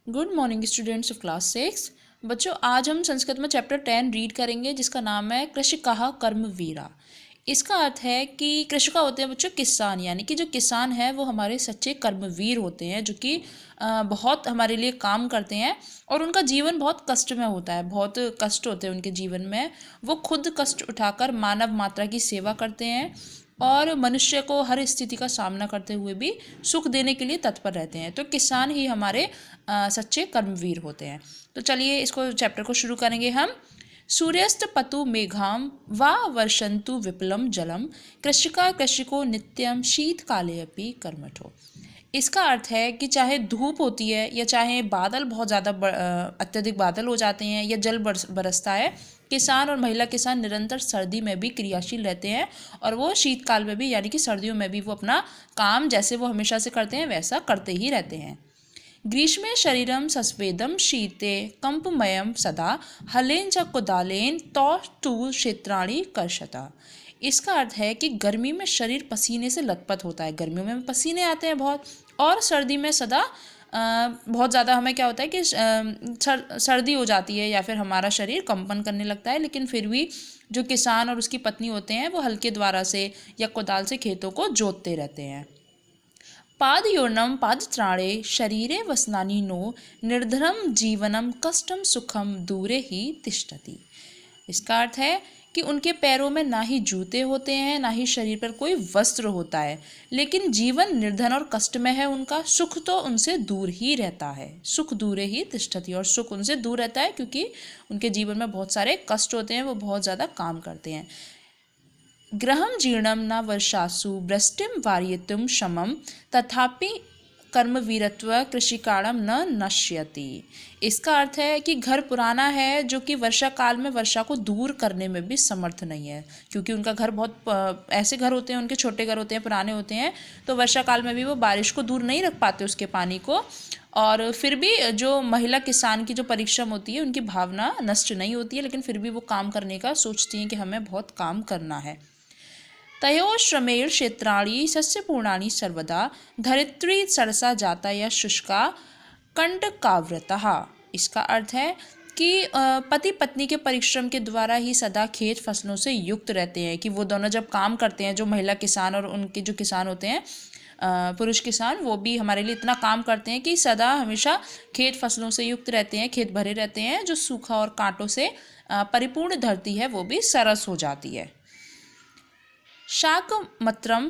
Good morning students of class 6। बच्चों, आज हम संस्कृत में चैप्टर 10 रीड करेंगे जिसका नाम है कृषिकाः कर्मवीरा। इसका अर्थ है कि कृषिका होते हैं बच्चों किसान, यानी कि जो किसान है वो हमारे सच्चे कर्मवीर होते हैं, जो कि बहुत हमारे लिए काम करते हैं और उनका जीवन बहुत कष्टमय होता है, बहुत कष्ट होते हैं उनके जीवन में। वो खुद कष्ट उठाकर मानव मात्रा की सेवा करते हैं और मनुष्य को हर स्थिति का सामना करते हुए भी सुख देने के लिए तत्पर रहते हैं। तो किसान ही हमारे सच्चे कर्मवीर होते हैं। तो चलिए इसको चैप्टर को शुरू करेंगे हम। सूर्यस्त पतु मेघाम वा वर्षंतु विपुलम जलम कृषिका कृषिको नित्यम शीतकाले अपि कर्मठो। इसका अर्थ है कि चाहे धूप होती है या चाहे बादल बहुत ज़्यादा अत्यधिक बादल हो जाते हैं या जल बरसता है, किसान और महिला किसान निरंतर सर्दी में भी क्रियाशील रहते हैं और वो शीतकाल में भी, यानी कि सर्दियों में भी वो अपना काम जैसे वो हमेशा से करते हैं वैसा करते ही रहते हैं। ग्रीष्मे शरीरम सस्वेदम शीते कंपमयम सदा हलेन च कुदालेन तौ क्षेत्राणि कर्षता। इसका अर्थ है कि गर्मी में शरीर पसीने से लथपथ होता है, गर्मियों में पसीने आते हैं बहुत, और सर्दी में सदा बहुत ज़्यादा हमें क्या होता है कि सर्दी हो जाती है या फिर हमारा शरीर कंपन करने लगता है। लेकिन फिर भी जो किसान और उसकी पत्नी होते हैं वो हल्के द्वारा से या कुदाल से खेतों को जोतते रहते हैं। पादयोर्णम पादत्राणे शरीरे वसनानि नो निर्धनम जीवनम कष्टम सुखम दूरे ही तिष्ठति। इसका अर्थ है कि उनके पैरों में ना ही जूते होते हैं ना ही शरीर पर कोई वस्त्र होता है, लेकिन जीवन निर्धन और कष्टमय है उनका। सुख तो उनसे दूर ही रहता है, सुख दूरे ही तिष्ठति, और सुख उनसे दूर रहता है क्योंकि उनके जीवन में बहुत सारे कष्ट होते हैं, वो बहुत ज़्यादा काम करते हैं। ग्रहम जीर्णम न वर्षासु वृष्टिम वारयितुम शमम तथापि कर्मवीरत्व कृषिकाणम न नश्यति। इसका अर्थ है कि घर पुराना है जो कि वर्षा काल में वर्षा को दूर करने में भी समर्थ नहीं है, क्योंकि उनका घर बहुत ऐसे घर होते हैं, उनके छोटे घर होते हैं, पुराने होते हैं, तो वर्षा काल में भी वो बारिश को दूर नहीं रख पाते उसके पानी को। और फिर भी जो महिला किसान की जो परिश्रम होती है उनकी भावना नष्ट नहीं होती है, लेकिन फिर भी वो काम करने का सोचती हैं कि हमें बहुत काम करना है। तयो श्रमेण क्षेत्राणि सस्यपूर्णानि सर्वदा धरित्री सरसा जाता या शुष्का कंटकाव्रतः। इसका अर्थ है कि पति पत्नी के परिश्रम के द्वारा ही सदा खेत फसलों से युक्त रहते हैं, कि वो दोनों जब काम करते हैं, जो महिला किसान और उनके जो किसान होते हैं पुरुष किसान, वो भी हमारे लिए इतना काम करते हैं कि सदा हमेशा खेत फसलों से युक्त रहते हैं, खेत भरे रहते हैं। जो सूखा और कांटों से परिपूर्ण धरती है वो भी सरस हो जाती है। शाकमत्रम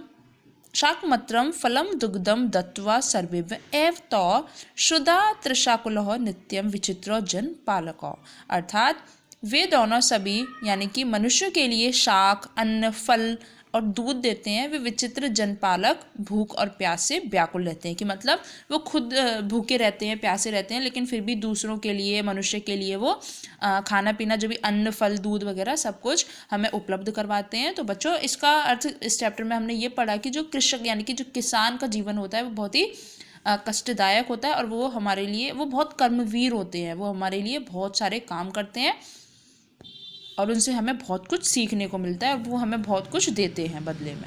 फलम दुग्धम दत्वा सर्वेव एव तो शुदा त्रिशाकुलः नित्यम विचित्र जन पालक। अर्थात वे दोनों सभी, यानी कि मनुष्य के लिए शाक, अन्न, फल और दूध देते हैं। वे विचित्र जनपालक भूख और प्यास से व्याकुल रहते हैं, कि मतलब वो खुद भूखे रहते हैं, प्यासे रहते हैं, लेकिन फिर भी दूसरों के लिए, मनुष्य के लिए वो खाना पीना, जो भी अन्न, फल, दूध वगैरह सब कुछ हमें उपलब्ध करवाते हैं। तो बच्चों, इसका अर्थ इस चैप्टर में हमने ये पढ़ा कि जो कृषक यानी कि जो किसान का जीवन होता है वो बहुत ही कष्टदायक होता है, और वो हमारे लिए वो बहुत कर्मवीर होते हैं, वो हमारे लिए बहुत सारे काम करते हैं और उनसे हमें बहुत कुछ सीखने को मिलता है और वो हमें बहुत कुछ देते हैं बदले में।